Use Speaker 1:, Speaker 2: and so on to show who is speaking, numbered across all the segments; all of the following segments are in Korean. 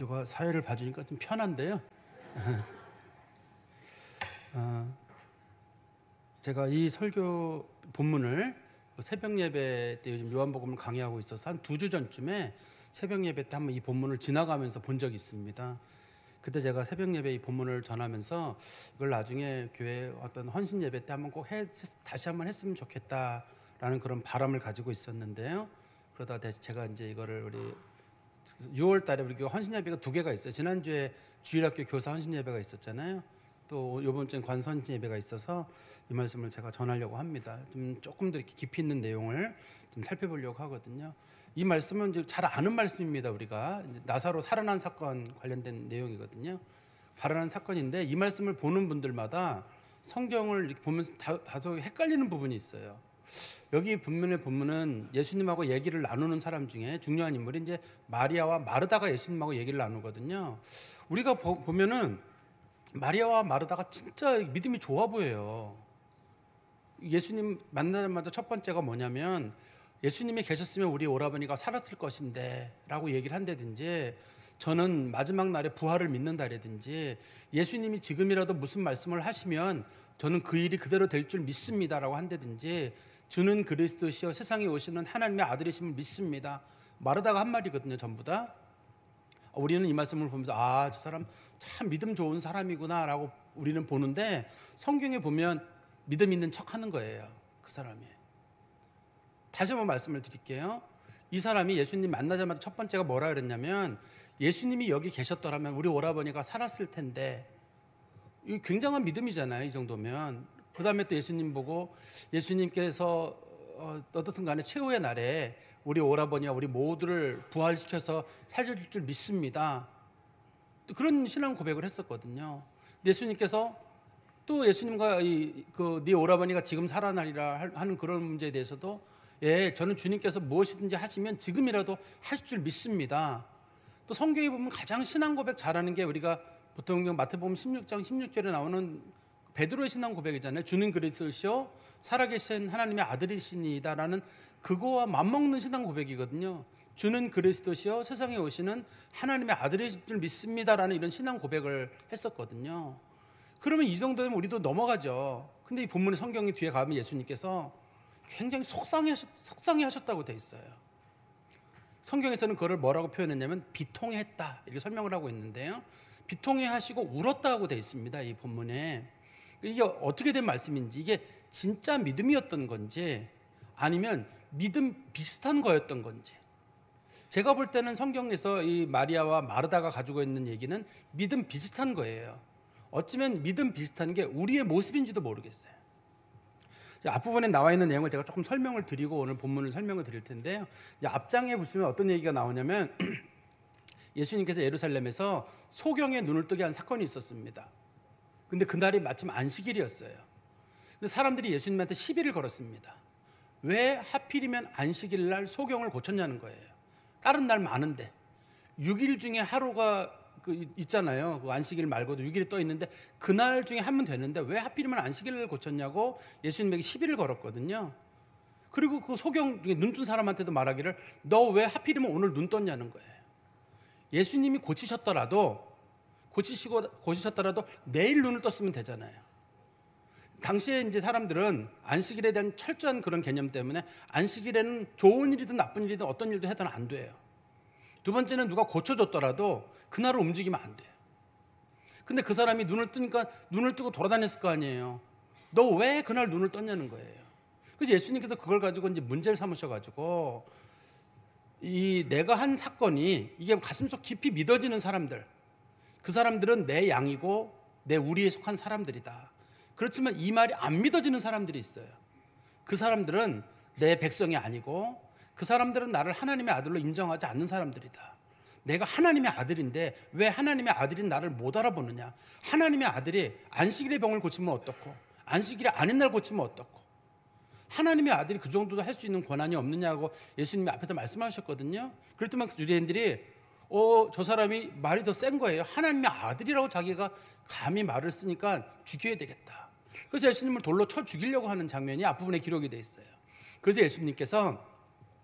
Speaker 1: 누가 사회를 봐주니까 좀 편한데요. 제가 이 설교 본문을 새벽 예배 때 요즘 요한복음을 강의하고 있어서 한 2주 전쯤에 새벽 예배 때 한번 이 본문을 지나가면서 본 적이 있습니다. 그때 제가 새벽 예배 이 본문을 전하면서 이걸 나중에 교회 어떤 헌신 예배 때 한번 꼭 다시 한번 했으면 좋겠다라는 그런 바람을 가지고 있었는데요. 그러다 제가 이제 이거를 우리 6월 달에 우리 헌신 예배가 2개가 있어요. 지난주에 주일학교 교사 헌신 예배가 있었잖아요. 또 이번 주엔 관서 헌신 예배가 있어서 이 말씀을 제가 전하려고 합니다. 조금 더 이렇게 깊이 있는 내용을 좀 살펴보려고 하거든요. 이 말씀은 이제 잘 아는 말씀입니다. 우리가 나사로 살아난 사건 관련된 내용이거든요. 살아난 사건인데 이 말씀을 보는 분들마다 성경을 이렇게 보면서 다소 헷갈리는 부분이 있어요. 여기 본문은 예수님하고 얘기를 나누는 사람 중에 중요한 인물이 이제 마리아와 마르다가 예수님하고 얘기를 나누거든요. 우리가 보면은 마리아와 마르다가 진짜 믿음이 좋아 보여요. 예수님 만나자마자 첫 번째가 뭐냐면 예수님이 계셨으면 우리 오라버니가 살았을 것인데 라고 얘기를 한다든지, 저는 마지막 날에 부활을 믿는다라든지, 예수님이 지금이라도 무슨 말씀을 하시면 저는 그 일이 그대로 될 줄 믿습니다라고 한다든지, 주는 그리스도시요 세상에 오시는 하나님의 아들이심을 믿습니다. 마르다가 한 말이거든요. 전부 다. 우리는 이 말씀을 보면서 저 사람 참 믿음 좋은 사람이구나 라고 우리는 보는데, 성경에 보면 믿음 있는 척하는 거예요. 그 사람이. 다시 한번 말씀을 드릴게요. 이 사람이 예수님 만나자마자 첫 번째가 뭐라 그랬냐면, 예수님이 여기 계셨더라면 우리 오라버니가 살았을 텐데. 이 굉장한 믿음이잖아요. 이 정도면. 그 다음에 또 예수님 보고 예수님께서 어떻든 간에 최후의 날에 우리 오라버니와 우리 모두를 부활시켜서 살려줄 줄 믿습니다. 또 그런 신앙 고백을 했었거든요. 예수님께서 또 예수님과 네 오라버니가 지금 살아나리라 하는 그런 문제에 대해서도, 저는 주님께서 무엇이든지 하시면 지금이라도 하실 줄 믿습니다. 또 성경에 보면 가장 신앙 고백 잘하는 게 우리가 보통 마태복음 16장 16절에 나오는 베드로의 신앙 고백이잖아요. 주는 그리스도시요 살아계신 하나님의 아들이시니다라는 그거와 맞먹는 신앙 고백이거든요. 주는 그리스도시요 세상에 오시는 하나님의 아들이실 줄 믿습니다라는 이런 신앙 고백을 했었거든요. 그러면 이 정도면 우리도 넘어가죠. 근데 이 본문의 성경이 뒤에 가면 예수님께서 굉장히 속상해 하셨다고 돼 있어요. 성경에서는 그걸 뭐라고 표현했냐면 비통했다 이렇게 설명을 하고 있는데요. 비통해 하시고 울었다고 돼 있습니다. 이 본문에. 이게 어떻게 된 말씀인지, 이게 진짜 믿음이었던 건지 아니면 믿음 비슷한 거였던 건지. 제가 볼 때는 성경에서 이 마리아와 마르다가 가지고 있는 얘기는 믿음 비슷한 거예요. 어쩌면 믿음 비슷한 게 우리의 모습인지도 모르겠어요. 앞부분에 나와 있는 내용을 제가 조금 설명을 드리고 오늘 본문을 설명을 드릴 텐데요. 앞장에 보시면 어떤 얘기가 나오냐면 예수님께서 예루살렘에서 소경의 눈을 뜨게 한 사건이 있었습니다. 근데 그날이 마침 안식일이었어요. 근데 사람들이 예수님한테 시비를 걸었습니다. 왜 하필이면 안식일 날 소경을 고쳤냐는 거예요. 다른 날 많은데 6일 중에 하루가 있잖아요. 그 안식일 말고도 6일이 떠 있는데 그날 중에 하면 되는데 왜 하필이면 안식일을 고쳤냐고 예수님에게 시비를 걸었거든요. 그리고 그 소경 중에 눈 뜬 사람한테도 말하기를 너 왜 하필이면 오늘 눈 떴냐는 거예요. 예수님이 고치셨더라도 내일 눈을 떴으면 되잖아요. 당시에 이제 사람들은 안식일에 대한 철저한 그런 개념 때문에 안식일에는 좋은 일이든 나쁜 일이든 어떤 일도 해서는 안 돼요. 두 번째는 누가 고쳐줬더라도 그날을 움직이면 안 돼요. 근데 그 사람이 눈을 뜨고 돌아다녔을 거 아니에요. 너 왜 그날 눈을 떴냐는 거예요. 그래서 예수님께서 그걸 가지고 이제 문제를 삼으셔가지고 내가 한 사건이 이게 가슴속 깊이 믿어지는 사람들, 그 사람들은 내 양이고 내 우리에 속한 사람들이다. 그렇지만 이 말이 안 믿어지는 사람들이 있어요. 그 사람들은 내 백성이 아니고 그 사람들은 나를 하나님의 아들로 인정하지 않는 사람들이다. 내가 하나님의 아들인데 왜 하나님의 아들인 나를 못 알아보느냐. 하나님의 아들이 안식일에 병을 고치면 어떻고 안식일이 아닌 날 고치면 어떻고, 하나님의 아들이 그 정도도 할 수 있는 권한이 없느냐고 예수님이 앞에서 말씀하셨거든요. 그랬더니 유대인들이 저 사람이 말이 더 센 거예요. 하나님의 아들이라고 자기가 감히 말을 쓰니까 죽여야 되겠다. 그래서 예수님을 돌로 쳐 죽이려고 하는 장면이 앞부분에 기록이 돼 있어요. 그래서 예수님께서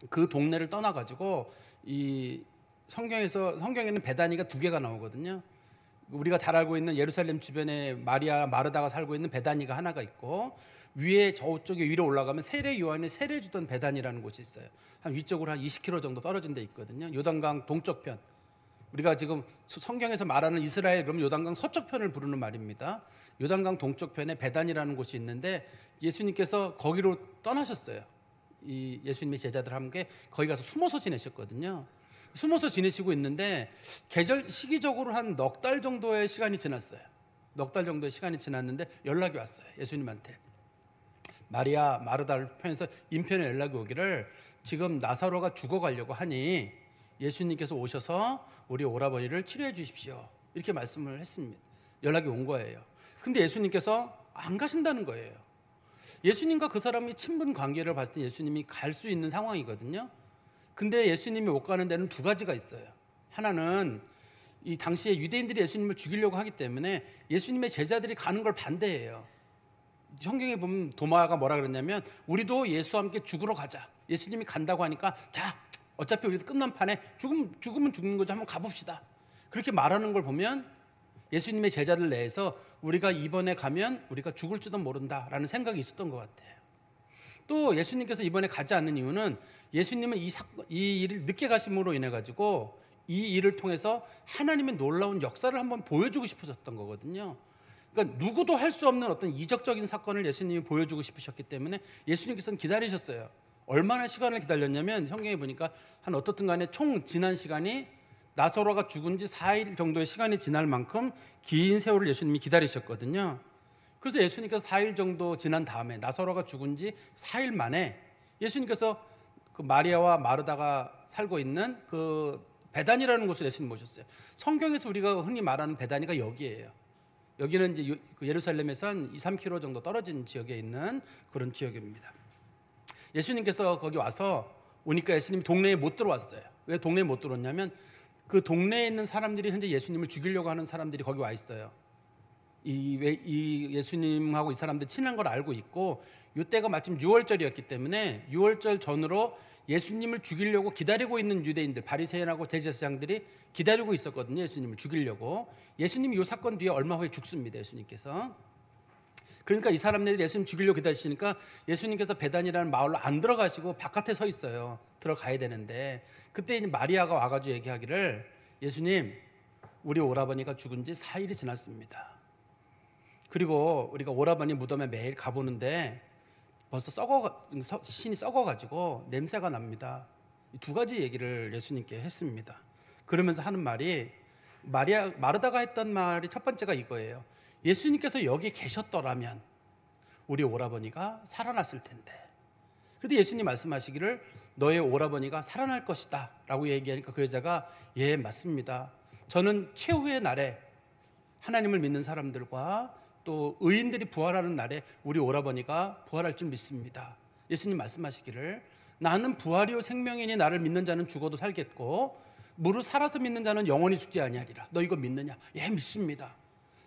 Speaker 1: 그 동네를 떠나가지고 이 성경에는 베다니가 두 개가 나오거든요. 우리가 잘 알고 있는 예루살렘 주변에 마리아 마르다가 살고 있는 베다니가 하나가 있고, 위에 저쪽에 위로 올라가면 세례 요한이 세례 주던 베다니라는 곳이 있어요. 한 위쪽으로 한 20km 정도 떨어진 데 있거든요. 요단강 동쪽 편. 우리가 지금 성경에서 말하는 이스라엘, 그럼 요단강 서쪽 편을 부르는 말입니다. 요단강 동쪽 편에 베단이라는 곳이 있는데 예수님께서 거기로 떠나셨어요. 이 예수님의 제자들 함께 거기 가서 숨어서 지내셨거든요. 숨어서 지내시고 있는데 시기적으로 한 넉 달 정도의 시간이 지났어요. 넉 달 정도의 시간이 지났는데 연락이 왔어요. 예수님한테. 마리아 마르다 편에서 인편에 연락이 오기를 지금 나사로가 죽어가려고 하니 예수님께서 오셔서 우리 오라버니를 치료해 주십시오. 이렇게 말씀을 했습니다. 연락이 온 거예요. 근데 예수님께서 안 가신다는 거예요. 예수님과 그 사람이 친분 관계를 봤을 때 예수님이 갈 수 있는 상황이거든요. 근데 예수님이 못 가는 데는 두 가지가 있어요. 하나는 이 당시에 유대인들이 예수님을 죽이려고 하기 때문에 예수님의 제자들이 가는 걸 반대해요. 성경에 보면 도마가 뭐라 그랬냐면 우리도 예수와 함께 죽으러 가자. 예수님이 간다고 하니까 자, 어차피 우리도 끝난 판에 죽으면 죽는 거죠. 한번 가봅시다. 그렇게 말하는 걸 보면 예수님의 제자들 내에서 우리가 이번에 가면 우리가 죽을지도 모른다라는 생각이 있었던 것 같아요. 또 예수님께서 이번에 가지 않는 이유는 예수님은 이 일을 늦게 가심으로 인해 가지고 이 일을 통해서 하나님의 놀라운 역사를 한번 보여주고 싶으셨던 거거든요. 그러니까 누구도 할 수 없는 어떤 이적적인 사건을 예수님이 보여주고 싶으셨기 때문에 예수님께서는 기다리셨어요. 얼마나 시간을 기다렸냐면 성경에 보니까 한 어떻든 간에 총 지난 시간이 나사로가 죽은 지 4일 정도의 시간이 지날 만큼 긴 세월을 예수님이 기다리셨거든요. 그래서 예수님께서 4일 정도 지난 다음에 나사로가 죽은 지 4일 만에 예수님께서 그 마리아와 마르다가 살고 있는 그 베단이라는 곳을 예수님 모셨어요. 성경에서 우리가 흔히 말하는 베단이가 여기예요. 여기는 이제 예루살렘에서 한 2-3km 정도 떨어진 지역에 있는 그런 지역입니다. 예수님께서 거기 와서 오니까 예수님이 동네에 못 들어왔어요. 왜 동네에 못 들어왔냐면 그 동네에 있는 사람들이 현재 예수님을 죽이려고 하는 사람들이 거기 와 있어요. 이 예수님하고 이 사람들 친한 걸 알고 있고 이때가 마침 6월절이었기 때문에 6월절 전으로 예수님을 죽이려고 기다리고 있는 유대인들, 바리새인하고 대제사장들이 기다리고 있었거든요. 예수님을 죽이려고. 예수님이 이 사건 뒤에 얼마 후에 죽습니다. 예수님께서. 그러니까 이 사람들이 예수님 죽이려고 기다리시니까 예수님께서 베단이라는 마을로 안 들어가시고 바깥에 서 있어요. 들어가야 되는데 그때 이제 마리아가 와가지고 얘기하기를 예수님, 우리 오라버니가 죽은 지 4일이 지났습니다. 그리고 우리가 오라버니 무덤에 매일 가보는데 벌써 신이 썩어가지고 냄새가 납니다. 이 두 가지 얘기를 예수님께 했습니다. 그러면서 하는 말이 마르다가 했던 말이 첫 번째가 이거예요. 예수님께서 여기 계셨더라면 우리 오라버니가 살아났을 텐데. 그런데 예수님 말씀하시기를 너의 오라버니가 살아날 것이다 라고 얘기하니까 그 여자가 예, 맞습니다. 저는 최후의 날에 하나님을 믿는 사람들과 또 의인들이 부활하는 날에 우리 오라버니가 부활할 줄 믿습니다. 예수님 말씀하시기를 나는 부활이요 생명이니 나를 믿는 자는 죽어도 살겠고 무릇 살아서 믿는 자는 영원히 죽지 아니하리라. 너 이거 믿느냐? 예, 믿습니다.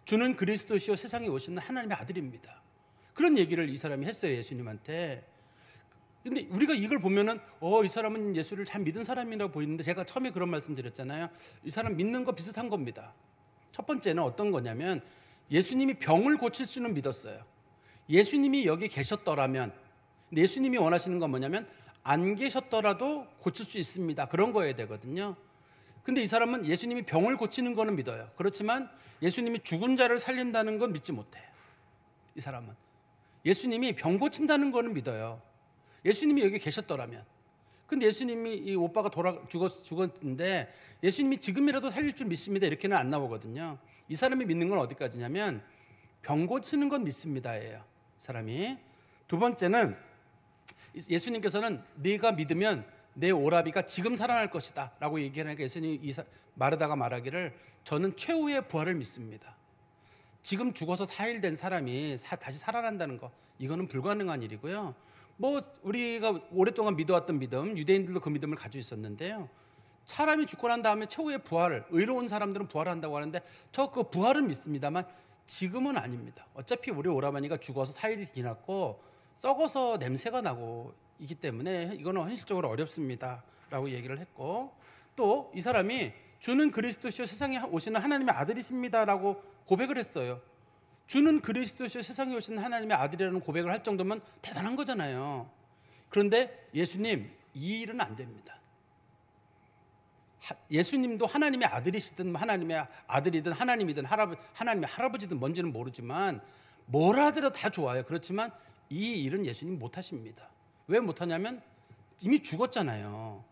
Speaker 1: 주는 그리스도시요 세상에 오시는 하나님의 아들입니다. 그런 얘기를 이 사람이 했어요. 예수님한테. 근데 우리가 이걸 보면은 이 사람은 예수를 잘 믿은 사람이라고 보이는데 제가 처음에 그런 말씀 드렸잖아요. 이 사람 믿는 거 비슷한 겁니다. 첫 번째는 어떤 거냐면 예수님이 병을 고칠 수는 믿었어요. 예수님이 여기 계셨더라면, 예수님이 원하시는 건 뭐냐면 안 계셨더라도 고칠 수 있습니다. 그런 거여야 되거든요. 근데 이 사람은 예수님이 병을 고치는 거는 믿어요. 그렇지만 예수님이 죽은 자를 살린다는 건 믿지 못해요. 이 사람은 예수님이 병 고친다는 거는 믿어요. 예수님이 여기 계셨더라면. 근데 예수님이 이 오빠가 죽었는데 예수님이 지금이라도 살릴 줄 믿습니다. 이렇게는 안 나오거든요. 이 사람이 믿는 건 어디까지냐면 병 고치는 건 믿습니다예요. 사람이. 두 번째는 예수님께서는 네가 믿으면 내 오라비가 지금 살아날 것이다 라고 얘기하니까 예수님이 마르다가 말하기를 저는 최후의 부활을 믿습니다. 지금 죽어서 4일 된 사람이 다시 살아난다는 거 이거는 불가능한 일이고요. 뭐 우리가 오랫동안 믿어왔던 믿음, 유대인들도 그 믿음을 가지고 있었는데요. 사람이 죽고 난 다음에 최후의 부활을, 의로운 사람들은 부활한다고 하는데 저 그 부활은 믿습니다만 지금은 아닙니다. 어차피 우리 오라버니가 죽어서 4일이 지났고 썩어서 냄새가 나고 있기 때문에 이거는 현실적으로 어렵습니다 라고 얘기를 했고, 또 이 사람이 주는 그리스도시요 세상에 오시는 하나님의 아들이십니다라고 고백을 했어요. 주는 그리스도시요 세상에 오시는 하나님의 아들이라는 고백을 할 정도면 대단한 거잖아요. 그런데 예수님, 이 일은 안 됩니다. 예수님도 하나님의 아들이시든 하나님의 아들이든 하나님이든 하나님의 할아버지든 뭔지는 모르지만 뭐라 하더라도 다 좋아요. 그렇지만 이 일은 예수님 못하십니다. 왜 못하냐면 이미 죽었잖아요.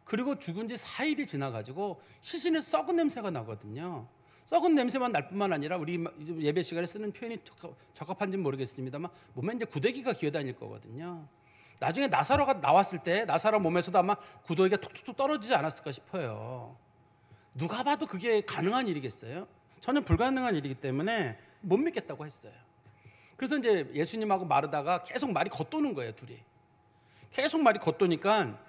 Speaker 1: 그리고 죽은 지 4일이 지나가지고 시신에 썩은 냄새가 나거든요. 썩은 냄새만 날 뿐만 아니라 우리 예배 시간에 쓰는 표현이 적합한지는 모르겠습니다만 몸에 이제 구더기가 기어다닐 거거든요. 나중에 나사로가 나왔을 때 나사로 몸에서도 아마 구더기가 톡톡톡 떨어지지 않았을까 싶어요. 누가 봐도 그게 가능한 일이겠어요? 전혀 불가능한 일이기 때문에 못 믿겠다고 했어요. 그래서 이제 예수님하고 마르다가 계속 말이 겉도는 거예요, 둘이. 계속 말이 겉도니까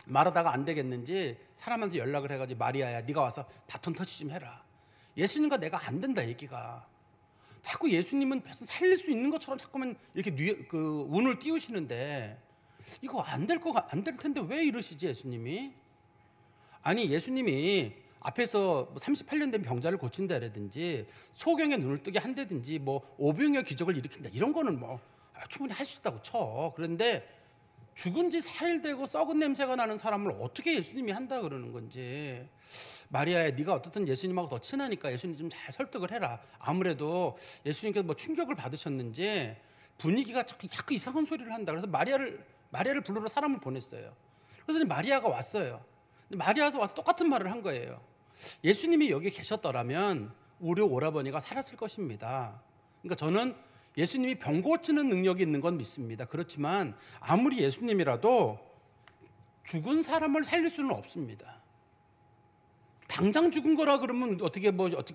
Speaker 1: 마르다가 안 되겠는지 사람한테 연락을 해가지고 마리아야, 네가 와서 바톤 터치 좀 해라. 예수님과 내가 안 된다, 얘기가. 자꾸 예수님은 살릴 수 있는 것처럼 자꾸만 이렇게 운을 띄우시는데 이거 안 될 텐데 왜 이러시지, 예수님이? 아니, 예수님이 앞에서 38년 된 병자를 고친다라든지 소경의 눈을 뜨게 한다든지 뭐 오병이어 기적을 일으킨다, 이런 거는 뭐 충분히 할 수 있다고 쳐. 그런데 죽은 지 4일 되고 썩은 냄새가 나는 사람을 어떻게 예수님이 한다 그러는 건지. 마리아야, 네가 어떻든 예수님하고 더 친하니까 예수님 좀 잘 설득을 해라. 아무래도 예수님께서 뭐 충격을 받으셨는지 분위기가 자꾸 이상한 소리를 한다. 그래서 마리아를 부르러 사람을 보냈어요. 그래서 마리아가 왔어요. 마리아가 와서 똑같은 말을 한 거예요. 예수님이 여기 계셨더라면 우리 오라버니가 살았을 것입니다. 그러니까 저는 예수님이 병 고치는 능력이 있는 건 믿습니다. 그렇지만 아무리 예수님이라도 죽은 사람을 살릴 수는 없습니다. 당장 죽은 거라 그러면 어떻게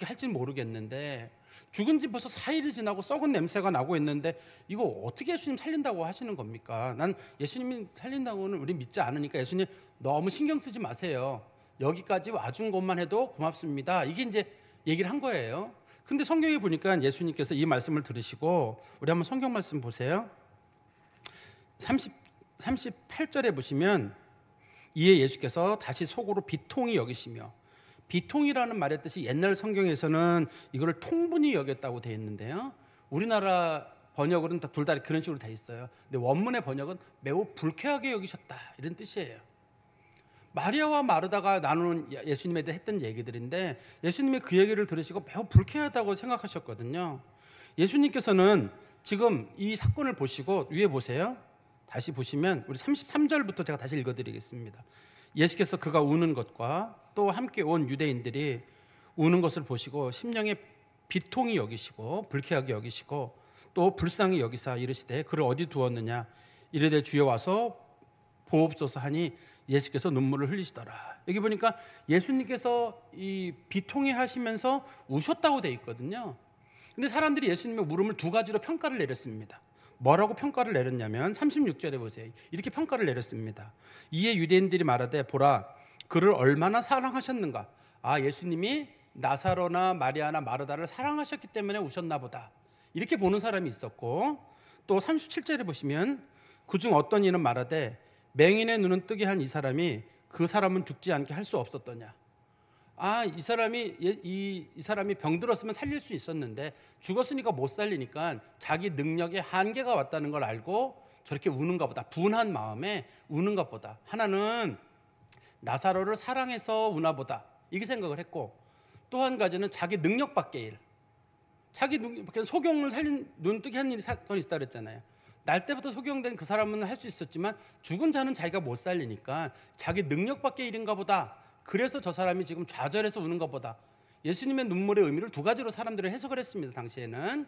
Speaker 1: 할지는 모르겠는데 죽은 지 벌써 4일이 지나고 썩은 냄새가 나고 있는데 이거 어떻게 예수님 살린다고 하시는 겁니까? 난 예수님이 살린다고는 우리 믿지 않으니까 예수님 너무 신경 쓰지 마세요. 여기까지 와준 것만 해도 고맙습니다. 이게 이제 얘기를 한 거예요. 근데 성경에 보니까 예수님께서 이 말씀을 들으시고, 우리 한번 성경 말씀 보세요. 38절에 보시면 이에 예수께서 다시 속으로 비통히 여기시며, 비통이라는 말의 뜻이 옛날 성경에서는 이거를 통분히 여겼다고 되어 있는데요. 우리나라 번역으로는 둘 다 그런 식으로 되어 있어요. 근데 원문의 번역은 매우 불쾌하게 여기셨다, 이런 뜻이에요. 마리아와 마르다가 나누는 예수님에 대해 했던 얘기들인데 예수님이 그 얘기를 들으시고 매우 불쾌하다고 생각하셨거든요. 예수님께서는 지금 이 사건을 보시고 위에 보세요. 다시 보시면 우리 33절부터 제가 다시 읽어드리겠습니다. 예수께서 그가 우는 것과 또 함께 온 유대인들이 우는 것을 보시고 심령에 비통히 여기시고 불쾌하게 여기시고 또 불쌍히 여기사 이르시되 그를 어디 두었느냐 이르되 주여 와서 보옵소서 하니 예수께서 눈물을 흘리시더라. 여기 보니까 예수님께서 이 비통해 하시면서 우셨다고 돼 있거든요. 근데 사람들이 예수님의 물음을 두 가지로 평가를 내렸습니다. 뭐라고 평가를 내렸냐면 36절에 보세요. 이렇게 평가를 내렸습니다. 이에 유대인들이 말하되 보라 그를 얼마나 사랑하셨는가. 아, 예수님이 나사로나 마리아나 마르다를 사랑하셨기 때문에 우셨나 보다. 이렇게 보는 사람이 있었고, 또 37절에 보시면 그중 어떤 이는 말하되 맹인의 눈은 뜨게 한 이 사람이 그 사람은 죽지 않게 할 수 없었더냐. 아, 이 사람이 병들었으면 살릴 수 있었는데 죽었으니까 못 살리니까 자기 능력에 한계가 왔다는 걸 알고 저렇게 우는가 보다. 분한 마음에 우는가 보다. 하나는 나사로를 사랑해서 우나 보다. 이렇게 생각을 했고, 또 한 가지는 자기 능력 밖의 일. 자기 소경을 살린 눈 뜨게 한 일이 사건이 있다 그랬잖아요. 날 때부터 소경된 그 사람은 할 수 있었지만 죽은 자는 자기가 못 살리니까 자기 능력 밖의 일인가 보다. 그래서 저 사람이 지금 좌절해서 우는가 보다. 예수님의 눈물의 의미를 두 가지로 사람들이 해석을 했습니다, 당시에는.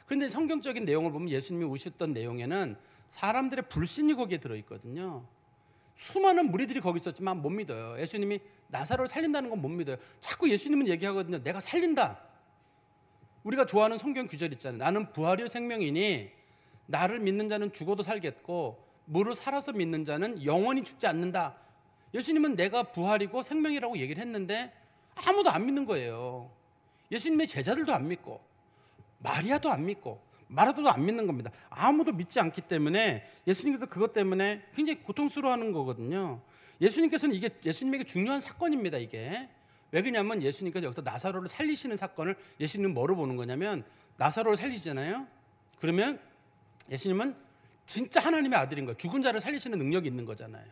Speaker 1: 그런데 성경적인 내용을 보면 예수님이 우셨던 내용에는 사람들의 불신이 거기에 들어있거든요. 수많은 무리들이 거기 있었지만 못 믿어요. 예수님이 나사로를 살린다는 건 못 믿어요. 자꾸 예수님은 얘기하거든요. 내가 살린다. 우리가 좋아하는 성경 구절 있잖아요. 나는 부활이요 생명이니 나를 믿는 자는 죽어도 살겠고 무릇 살아서 믿는 자는 영원히 죽지 않는다. 예수님은 내가 부활이고 생명이라고 얘기를 했는데 아무도 안 믿는 거예요. 예수님의 제자들도 안 믿고 마리아도 안 믿고 마르다도 안 믿는 겁니다. 아무도 믿지 않기 때문에 예수님께서 그것 때문에 굉장히 고통스러워하는 거거든요. 예수님께서는 이게 예수님에게 중요한 사건입니다. 이게 왜 그러냐면 예수님께서 여기서 나사로를 살리시는 사건을 예수님은 뭐로 보는 거냐면 나사로를 살리시잖아요. 그러면 예수님은 진짜 하나님의 아들인 거예요. 죽은 자를 살리시는 능력이 있는 거잖아요.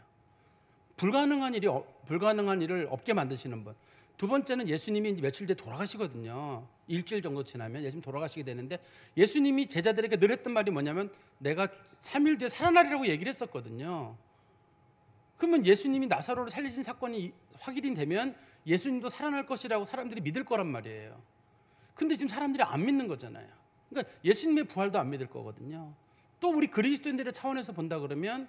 Speaker 1: 불가능한 일을 없게 만드시는 분. 두 번째는 예수님이 이제 며칠 뒤에 돌아가시거든요. 일주일 정도 지나면 예수님 돌아가시게 되는데 예수님이 제자들에게 늘 했던 말이 뭐냐면 내가 3일 뒤에 살아나리라고 얘기를 했었거든요. 그러면 예수님이 나사로를 살리신 사건이 확인이 되면 예수님도 살아날 것이라고 사람들이 믿을 거란 말이에요. 근데 지금 사람들이 안 믿는 거잖아요. 그러니까 예수님의 부활도 안 믿을 거거든요. 또 우리 그리스도인들의 차원에서 본다 그러면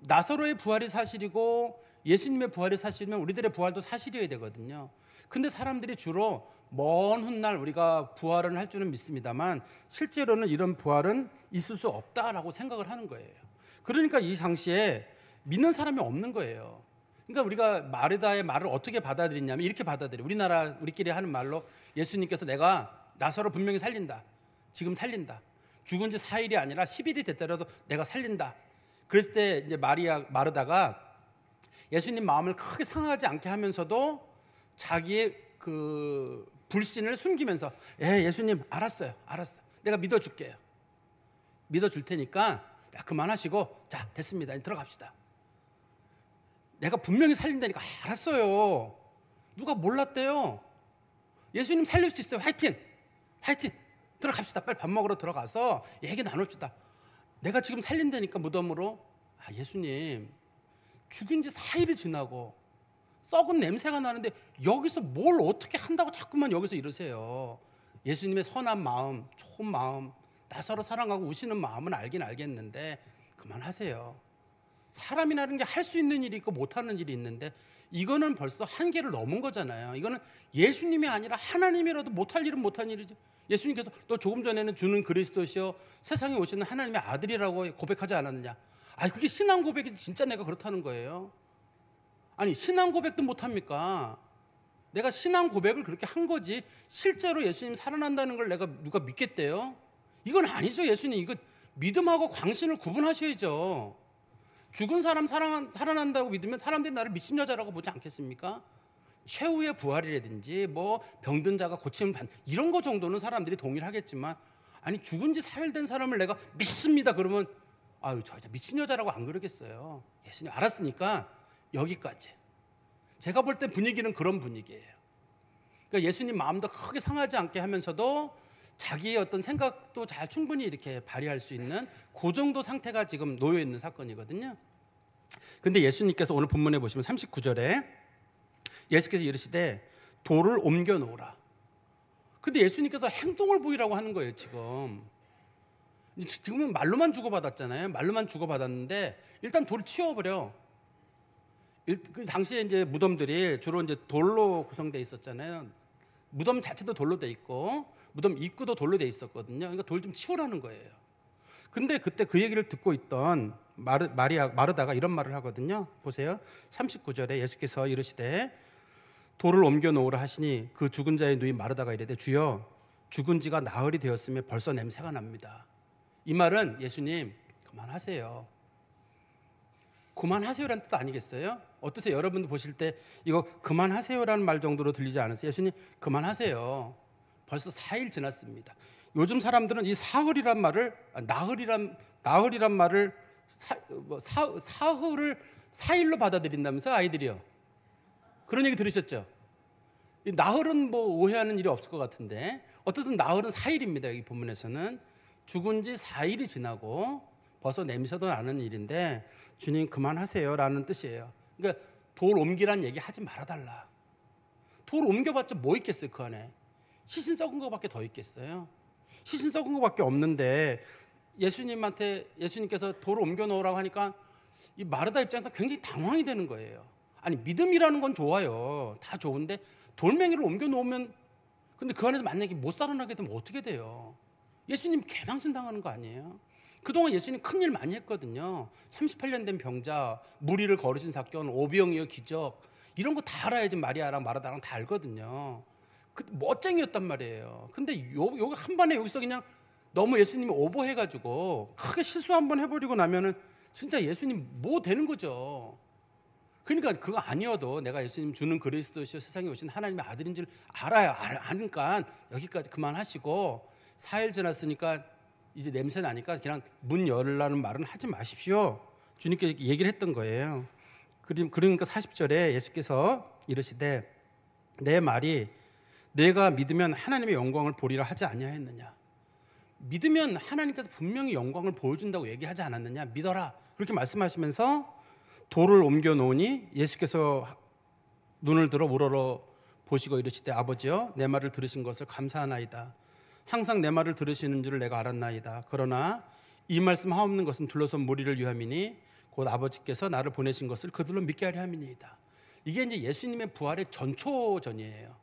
Speaker 1: 나사로의 부활이 사실이고 예수님의 부활이 사실이면 우리들의 부활도 사실이어야 되거든요. 근데 사람들이 주로 먼 훗날 우리가 부활을 할 줄은 믿습니다만 실제로는 이런 부활은 있을 수 없다라고 생각을 하는 거예요. 그러니까 이 당시에 믿는 사람이 없는 거예요. 그러니까 우리가 마르다의 말을 어떻게 받아들이냐면 이렇게 받아들여요. 우리끼리 하는 말로 예수님께서 내가 나사로 분명히 살린다. 지금 살린다. 죽은 지 4일이 아니라 10일이 됐더라도 내가 살린다. 그랬을 때 이제 마르다가 예수님 마음을 크게 상하지 않게 하면서도 자기의 그 불신을 숨기면서 예수님 알았어요. 내가 믿어줄게요. 믿어줄 테니까 그만하시고 자 됐습니다. 들어갑시다. 내가 분명히 살린다니까 알았어요. 누가 몰랐대요. 예수님 살릴 수 있어요. 화이팅 들어갑시다. 빨리 밥 먹으러 들어가서 얘기 나눕시다. 내가 지금 살린다니까 무덤으로. 예수님 죽은 지 4일이 지나고 썩은 냄새가 나는데 여기서 뭘 어떻게 한다고 자꾸만 여기서 이러세요. 예수님의 선한 마음, 좋은 마음, 나사로 사랑하고 우시는 마음은 알긴 알겠는데 그만하세요. 사람이라는 게 할 수 있는 일이 있고 못하는 일이 있는데 이거는 벌써 한계를 넘은 거잖아요. 이거는 예수님이 아니라 하나님이라도 못할 일은 못한 일이죠. 예수님께서 또 조금 전에는 주는 그리스도시요 세상에 오시는 하나님의 아들이라고 고백하지 않았느냐. 그게 신앙 고백이 진짜 내가 그렇다는 거예요. 신앙 고백도 못합니까? 내가 신앙 고백을 그렇게 한 거지 실제로 예수님 살아난다는 걸 내가 누가 믿겠대요? 이건 아니죠. 예수님 이거 믿음하고 광신을 구분하셔야죠. 죽은 사람 살아난다고 믿으면 사람들이 나를 미친 여자라고 보지 않겠습니까? 최후의 부활이라든지 뭐 병든 자가 고침을 받는 이런 거 정도는 사람들이 동의를 하겠지만 죽은 지 4일 된 사람을 내가 믿습니다 그러면 저 여자 미친 여자라고 안 그러겠어요. 예수님 알았으니까 여기까지. 제가 볼 때 분위기는 그런 분위기예요. 그러니까 예수님 마음도 크게 상하지 않게 하면서도 자기의 어떤 생각도 잘 충분히 이렇게 발휘할 수 있는 그 정도 상태가 지금 놓여 있는 사건이거든요. 근데 예수님께서 오늘 본문에 보시면 39절에 예수께서 이르시되 돌을 옮겨 놓으라. 근데 예수님께서 행동을 보이라고 하는 거예요. 지금은 말로만 주고받았잖아요. 말로만 주고받았는데 일단 돌을 치워버려. 그 당시에 이제 무덤들이 주로 이제 돌로 구성되어 있었잖아요. 무덤 자체도 돌로 돼 있고 무덤 입구도 돌로 돼 있었거든요. 그러니까 돌 좀 치우라는 거예요. 근데 그때 그 얘기를 듣고 있던 마르다가 이런 말을 하거든요. 보세요. 39절에 예수께서 이르시되 돌을 옮겨 놓으라 하시니 그 죽은 자의 누이 마르다가 이르되 주여 죽은 지가 나흘이 되었으며 벌써 냄새가 납니다. 이 말은 예수님 그만하세요. 그만하세요라는 뜻 아니겠어요? 어떠세요? 여러분들 보실 때 이거 그만하세요라는 말 정도로 들리지 않으세요? 예수님 그만하세요. 벌써 4일 지났습니다. 요즘 사람들은 이 사흘이란 말을 나흘이란 말을 사흘을 4일로 받아들인다면서요, 아이들이요. 그런 얘기 들으셨죠? 이 나흘은 뭐 오해하는 일이 없을 것 같은데 어쨌든 나흘은 4일입니다. 여기 본문에서는 죽은 지 4일이 지나고 벌써 냄새도 나는 일인데 주님 그만하세요라는 뜻이에요. 그러니까 돌 옮기란 얘기 하지 말아달라. 돌 옮겨봤자 뭐 있겠어요 그 안에. 시신 썩은 거밖에 더 있겠어요. 시신 썩은 거밖에 없는데 예수님께서 돌을 옮겨 놓으라고 하니까 이 마르다 입장에서 굉장히 당황이 되는 거예요. 믿음이라는 건 좋아요. 다 좋은데 돌멩이를 옮겨 놓으면 근데 그 안에서 만약에 못 살아나게 되면 어떻게 돼요? 예수님 개망신 당하는 거 아니에요? 그동안 예수님 큰일 많이 했거든요. 38년 된 병자, 무리를 거르신 사건, 오병이어 기적 이런 거 다 알아야지 마리아랑 마르다랑 다 알거든요. 멋쟁이였단 말이에요. 근데 요거 한 번에 여기서 그냥 너무 예수님이 오버해가지고 크게 실수 한번 해버리고 나면은 진짜 예수님 뭐 되는 거죠. 그러니까 그거 아니어도 내가 예수님 주는 그리스도시요 세상에 오신 하나님의 아들인 줄 알아요. 아니까 여기까지 그만하시고 4일 지났으니까 이제 냄새 나니까 그냥 문 열라는 말은 하지 마십시오. 주님께 얘기를 했던 거예요. 그러니까 40절에 예수께서 이르시되 내 말이 내가 믿으면 하나님의 영광을 보리라 하지 아니하였느냐. 믿으면 하나님께서 분명히 영광을 보여준다고 얘기하지 않았느냐. 믿어라. 그렇게 말씀하시면서 돌을 옮겨 놓으니 예수께서 눈을 들어 우러러 보시고 이르시되 아버지여 내 말을 들으신 것을 감사하나이다. 항상 내 말을 들으시는 줄을 내가 알았나이다. 그러나 이 말씀 하옵는 것은 둘러선 무리를 위함이니 곧 아버지께서 나를 보내신 것을 그들로 믿게 하려 함이니이다. 이게 이제 예수님의 부활의 전초전이에요.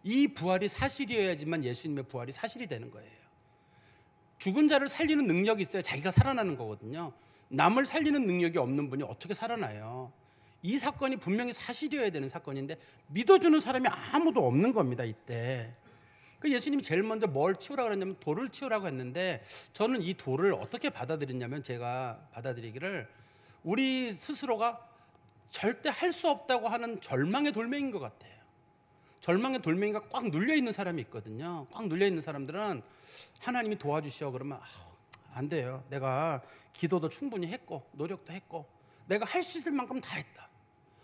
Speaker 1: 이 부활이 사실이어야지만 예수님의 부활이 사실이 되는 거예요. 죽은 자를 살리는 능력이 있어야 자기가 살아나는 거거든요. 남을 살리는 능력이 없는 분이 어떻게 살아나요? 이 사건이 분명히 사실이어야 되는 사건인데 믿어주는 사람이 아무도 없는 겁니다. 이때 그 예수님이 제일 먼저 뭘 치우라고 그랬냐면 돌을 치우라고 했는데 저는 이 돌을 어떻게 받아들였냐면 제가 받아들이기를 우리 스스로가 절대 할 수 없다고 하는 절망의 돌멩이인 것 같아요. 절망의 돌멩이가 꽉 눌려있는 사람이 있거든요. 꽉 눌려있는 사람들은 하나님이 도와주시오 그러면 안 돼요. 내가 기도도 충분히 했고 노력도 했고 내가 할 수 있을 만큼 다 했다.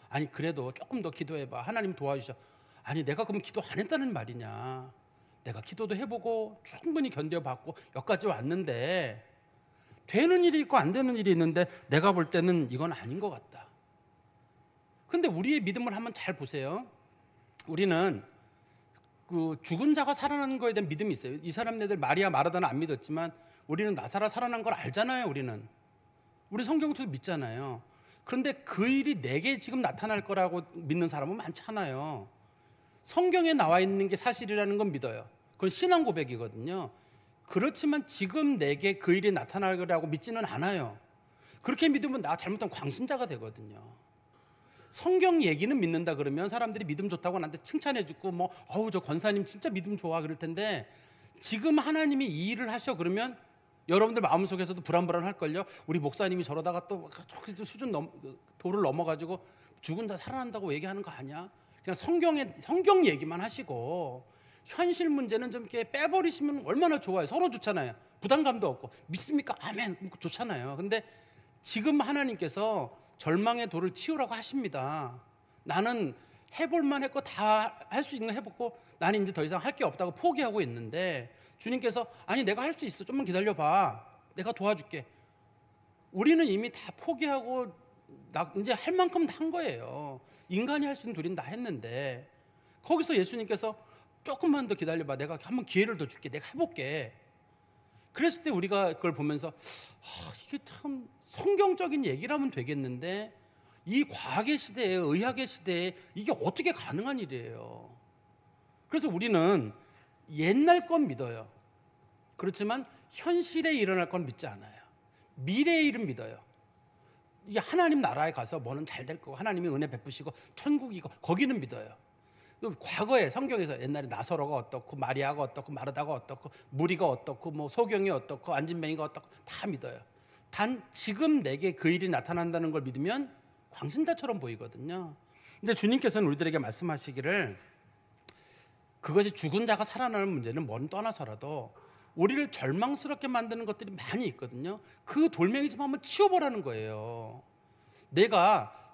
Speaker 1: 아니 그래도 조금 더 기도해봐. 하나님 도와주셔. 아니 내가 그럼 기도 안 했다는 말이냐. 내가 기도도 해보고 충분히 견뎌봤고 여기까지 왔는데 되는 일이 있고 안 되는 일이 있는데 내가 볼 때는 이건 아닌 것 같다. 근데 우리의 믿음을 한번 잘 보세요. 우리는 그 죽은 자가 살아나는 거에 대한 믿음이 있어요. 이 사람네들 마리아 마르다는 안 믿었지만 우리는 나사렛 살아난 걸 알잖아요. 우리 성경도 믿잖아요. 그런데 그 일이 내게 지금 나타날 거라고 믿는 사람은 많지 않아요. 성경에 나와 있는 게 사실이라는 건 믿어요. 그건 신앙 고백이거든요. 그렇지만 지금 내게 그 일이 나타날 거라고 믿지는 않아요. 그렇게 믿으면 나 잘못하면 광신자가 되거든요. 성경 얘기는 믿는다 그러면 사람들이 믿음 좋다고 나한테 칭찬해주고 뭐 어우 저 권사님 진짜 믿음 좋아 그럴 텐데 지금 하나님이 이 일을 하셔 그러면 여러분들 마음속에서도 불안불안할걸요. 우리 목사님이 저러다가 또 도를 넘어가지고 죽은 자 살아난다고 얘기하는 거 아니야? 그냥 성경 얘기만 하시고 현실 문제는 좀 이렇게 빼버리시면 얼마나 좋아요. 서로 좋잖아요. 부담감도 없고 믿습니까? 아멘. 좋잖아요. 근데 지금 하나님께서 절망의 돌을 치우라고 하십니다. 나는 해볼만 했고 다 할 수 있는 거 해봤고 나는 이제 더 이상 할 게 없다고 포기하고 있는데 주님께서 아니 내가 할 수 있어. 좀만 기다려봐. 내가 도와줄게. 우리는 이미 다 포기하고 이제 할 만큼 한 거예요. 인간이 할 수 있는 도리는 다 했는데 거기서 예수님께서 조금만 더 기다려봐. 내가 한번 기회를 더 줄게. 내가 해볼게. 그랬을 때 우리가 그걸 보면서 이게 참 성경적인 얘기라면 되겠는데 이 과학의 시대에 의학의 시대에 이게 어떻게 가능한 일이에요. 그래서 우리는 옛날 건 믿어요. 그렇지만 현실에 일어날 건 믿지 않아요. 미래의 일은 믿어요. 이게 하나님 나라에 가서 뭐는 잘 될 거고 하나님이 은혜 베푸시고 천국이고 거기는 믿어요. 과거에 성경에서 옛날에 나사로가 어떻고 마리아가 어떻고 마르다가 어떻고 무리가 어떻고 뭐 소경이 어떻고 안진뱅이가 어떻고 다 믿어요. 단 지금 내게 그 일이 나타난다는 걸 믿으면 광신자처럼 보이거든요. 근데 주님께서는 우리들에게 말씀하시기를 그것이 죽은 자가 살아나는 문제는 뭐는 떠나서라도 우리를 절망스럽게 만드는 것들이 많이 있거든요. 그 돌멩이 좀 한번 치워보라는 거예요.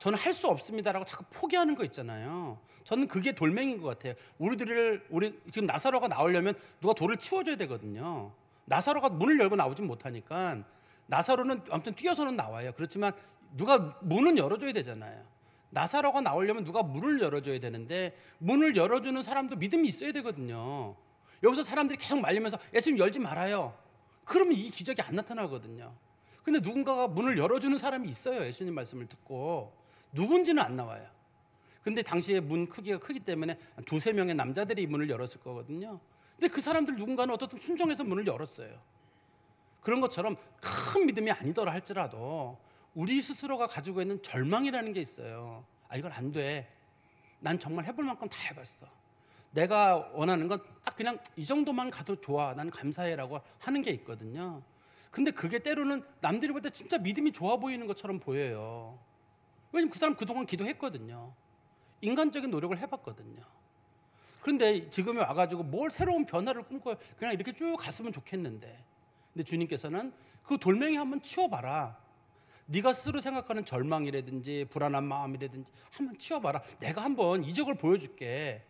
Speaker 1: 저는 할 수 없습니다라고 자꾸 포기하는 거 있잖아요. 저는 그게 돌멩이인 것 같아요. 우리 지금 나사로가 나오려면 누가 돌을 치워줘야 되거든요. 나사로가 문을 열고 나오진 못하니까 나사로는 아무튼 뛰어서는 나와요. 그렇지만 누가 문은 열어줘야 되잖아요. 나사로가 나오려면 누가 문을 열어줘야 되는데 문을 열어주는 사람도 믿음이 있어야 되거든요. 여기서 사람들이 계속 말리면서 예수님 열지 말아요. 그러면 이 기적이 안 나타나거든요. 근데 누군가가 문을 열어주는 사람이 있어요. 예수님 말씀을 듣고. 누군지는 안 나와요. 근데 당시에 문 크기가 크기 때문에 두세 명의 남자들이 문을 열었을 거거든요. 근데 그 사람들 누군가는 어떻든 순종해서 문을 열었어요. 그런 것처럼 큰 믿음이 아니더라 할지라도 우리 스스로가 가지고 있는 절망이라는 게 있어요. 이건 안 돼. 난 정말 해볼 만큼 다 해봤어. 내가 원하는 건 딱 그냥 이 정도만 가도 좋아. 난 감사해라고 하는 게 있거든요. 근데 그게 때로는 남들이 볼 때 진짜 믿음이 좋아 보이는 것처럼 보여요. 왜냐면 그 사람 그동안 기도했거든요. 인간적인 노력을 해봤거든요. 그런데 지금에 와가지고 뭘 새로운 변화를 꿈꿔요. 그냥 이렇게 쭉 갔으면 좋겠는데. 근데 주님께서는 그 돌멩이 한번 치워봐라. 네가 스스로 생각하는 절망이라든지 불안한 마음이라든지 한번 치워봐라. 내가 한번 이적을 보여줄게.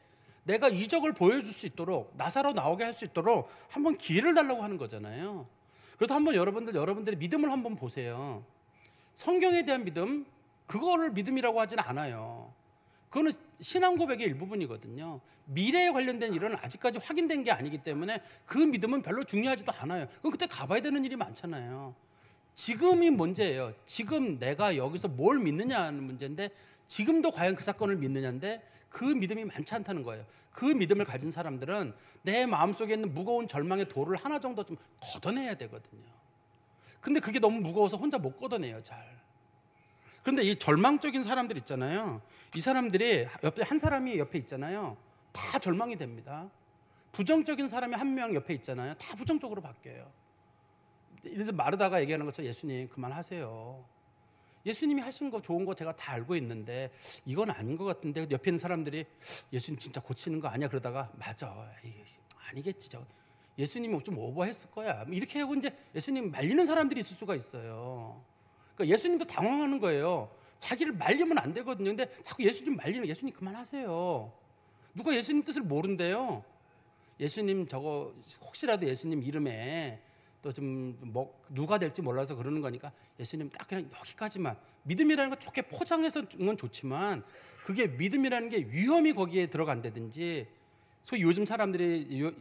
Speaker 1: 내가 이적을 보여줄 수 있도록, 나사로 나오게 할 수 있도록 한번 기회를 달라고 하는 거잖아요. 그래서 한번 여러분들의 믿음을 한번 보세요. 성경에 대한 믿음, 그거를 믿음이라고 하지는 않아요. 그거는 신앙 고백의 일부분이거든요. 미래에 관련된 일은 아직까지 확인된 게 아니기 때문에 그 믿음은 별로 중요하지도 않아요. 그건 그때 가봐야 되는 일이 많잖아요. 지금이 문제예요. 지금 내가 여기서 뭘 믿느냐는 문제인데, 지금도 과연 그 사건을 믿느냐인데 그 믿음이 많지 않다는 거예요. 그 믿음을 가진 사람들은 내 마음속에 있는 무거운 절망의 돌을 하나 정도 좀 걷어내야 되거든요. 근데 그게 너무 무거워서 혼자 못 걷어내요, 잘. 그런데 이 절망적인 사람들 있잖아요. 이 사람들이 옆에 한 사람이 옆에 있잖아요. 다 절망이 됩니다. 부정적인 사람이 한 명 옆에 있잖아요. 다 부정적으로 바뀌어요. 이래서 마르다가 얘기하는 것처럼 예수님 그만하세요. 예수님이 하신 거 좋은 거 제가 다 알고 있는데 이건 아닌 것 같은데, 옆에 있는 사람들이 예수님 진짜 고치는 거 아니야? 그러다가 맞아, 아니겠지, 예수님이 좀 오버했을 거야, 이렇게 하고 이제 예수님 말리는 사람들이 있을 수가 있어요. 그러니까 예수님도 당황하는 거예요. 자기를 말리면 안 되거든요. 근데 자꾸 예수님 말리는, 예수님 그만하세요. 누가 예수님 뜻을 모른대요. 예수님 저거 혹시라도 예수님 이름에 또 좀 뭐 누가 될지 몰라서 그러는 거니까 예수님 딱 그냥 여기까지만. 믿음이라는 거 좋게 포장해서 주는 건 좋지만 그게 믿음이라는 게 위험이 거기에 들어간다든지, 소위 요즘 사람들이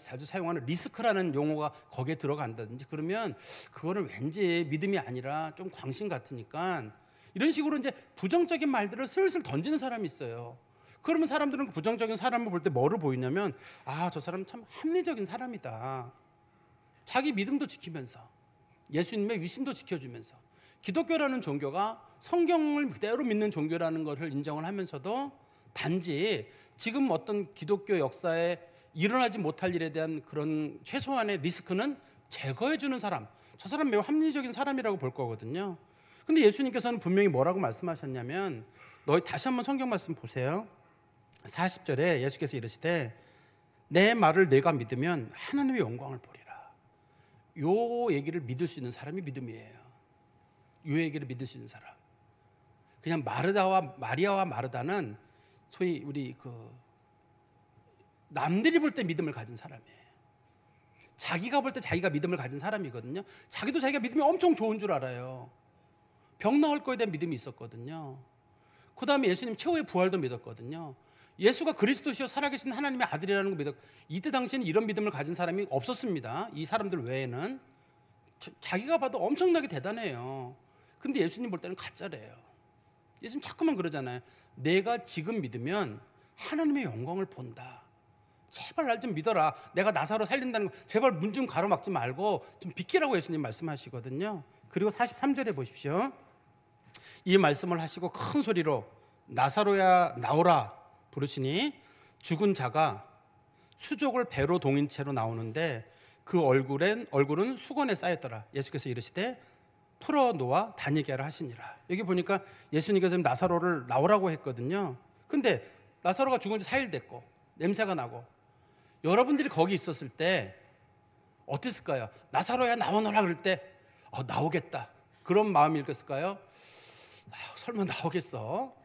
Speaker 1: 자주 사용하는 리스크라는 용어가 거기에 들어간다든지 그러면 그거는 왠지 믿음이 아니라 좀 광신 같으니까 이런 식으로 이제 부정적인 말들을 슬슬 던지는 사람이 있어요. 그러면 사람들은 그 부정적인 사람을 볼 때 뭐를 보이냐면, 아, 저 사람 참 합리적인 사람이다. 자기 믿음도 지키면서 예수님의 위신도 지켜주면서 기독교라는 종교가 성경을 그대로 믿는 종교라는 것을 인정을 하면서도 단지 지금 어떤 기독교 역사에 일어나지 못할 일에 대한 그런 최소한의 리스크는 제거해주는 사람, 저 사람 매우 합리적인 사람이라고 볼 거거든요. 근데 예수님께서는 분명히 뭐라고 말씀하셨냐면, 너희 다시 한번 성경 말씀 보세요. 40절에 예수께서 이르시되 내 말을 내가 믿으면 하나님의 영광을 보리라. 요 얘기를 믿을 수 있는 사람이 믿음이에요. 요 얘기를 믿을 수 있는 사람. 그냥 마리아와 마르다는 소위 우리 남들이 볼 때 믿음을 가진 사람이에요. 자기가 볼 때 자기가 믿음을 가진 사람이거든요. 자기도 자기가 믿음이 엄청 좋은 줄 알아요. 병 나을 거에 대한 믿음이 있었거든요. 그 다음에 예수님 최후의 부활도 믿었거든요. 예수가 그리스도시요 살아계신 하나님의 아들이라는 거 믿었고, 이때 당시에는 이런 믿음을 가진 사람이 없었습니다. 이 사람들 외에는. 자기가 봐도 엄청나게 대단해요. 근데 예수님 볼 때는 가짜래요. 예수님 자꾸만 그러잖아요. 내가 지금 믿으면 하나님의 영광을 본다. 제발 날 좀 믿어라. 내가 나사로 살린다는 거 제발 문 좀 가로막지 말고 좀 비키라고 예수님 말씀하시거든요. 그리고 43절에 보십시오. 이 말씀을 하시고 큰 소리로 나사로야 나오라 부르시니 죽은 자가 수족을 배로 동인 채로 나오는데 그 얼굴은 수건에 쌓였더라. 예수께서 이르시되 풀어놓아 다니게 하라 하시니라. 여기 보니까 예수님께서 나사로를 나오라고 했거든요. 근데 나사로가 죽은 지 4일 됐고 냄새가 나고, 여러분들이 거기 있었을 때 어땠을까요? 나사로야 나오너라 그럴 때 나오겠다 그런 마음이 있을까요? 설마 나오겠어?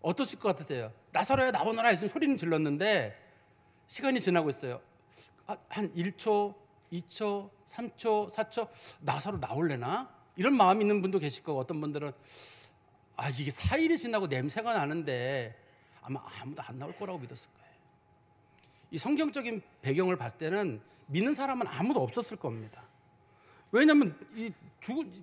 Speaker 1: 어떠실 것 같으세요? 나사로야 나오너라 해서 소리는 질렀는데 시간이 지나고 있어요. 한 1초, 2초, 3초, 4초 나사로 나올래나? 이런 마음이 있는 분도 계실 거고, 어떤 분들은 이게 4일이 지나고 냄새가 나는데 아마 아무도 안 나올 거라고 믿었을 거예요. 이 성경적인 배경을 봤을 때는 믿는 사람은 아무도 없었을 겁니다. 왜냐하면 이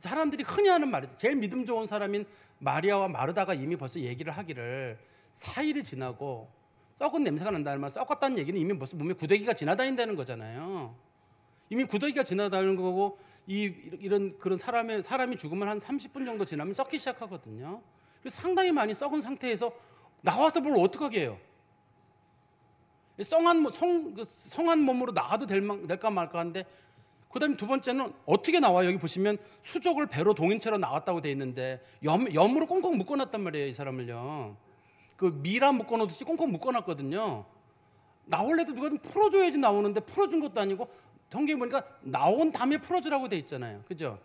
Speaker 1: 사람들이 흔히 하는 말이죠. 제일 믿음 좋은 사람인 마리아와 마르다가 이미 벌써 얘기를 하기를 4일이 지나고 썩은 냄새가 난다는 말, 썩었다는 얘기는 이미 벌써 몸에 구더기가 지나다닌다는 거잖아요. 이미 구더기가 지나다니는 거고, 이런 그런 사람이 죽으면 한 30분 정도 지나면 썩기 시작하거든요. 그래서 상당히 많이 썩은 상태에서 나와서 뭘 어떡하게 해요? 성한 몸으로 나가도 될까 말까 하는데 그다음에 두 번째는 어떻게 나와요? 여기 보시면 수족을 배로 동인체로 나왔다고 돼 있는데 염으로 꽁꽁 묶어놨단 말이에요. 이 사람을요. 그 미라 묶어놓듯이 꽁꽁 묶어놨거든요. 나올래도 누가 좀 풀어줘야지 나오는데 풀어준 것도 아니고 성경에 보니까 나온 다음에 풀어주라고 돼 있잖아요. 그죠?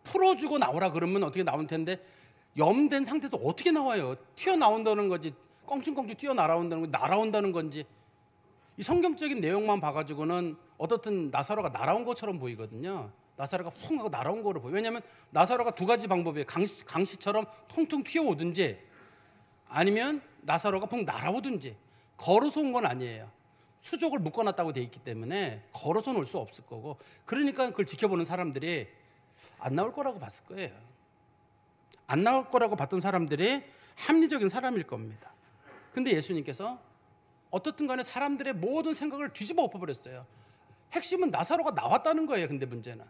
Speaker 1: 풀어주고 나오라 그러면 어떻게 나올 텐데 염된 상태에서 어떻게 나와요? 튀어나온다는 거지 껑충껑충 튀어나온다는 건지 날아온다는 건지 이 성경적인 내용만 봐가지고는 어떻든 나사로가 날아온 것처럼 보이거든요. 나사로가 쿵 하고 날아온 거로 보여요. 왜냐하면 나사로가 두 가지 방법이에요. 강시처럼 통통 튀어오든지 아니면 나사로가 푹 날아오든지 걸어서 온 건 아니에요. 수족을 묶어놨다고 돼 있기 때문에 걸어서는 올 수 없을 거고 그러니까 그걸 지켜보는 사람들이 안 나올 거라고 봤을 거예요. 안 나올 거라고 봤던 사람들이 합리적인 사람일 겁니다. 근데 예수님께서 어떻든 간에 사람들의 모든 생각을 뒤집어 엎어버렸어요. 핵심은 나사로가 나왔다는 거예요. 근데 문제는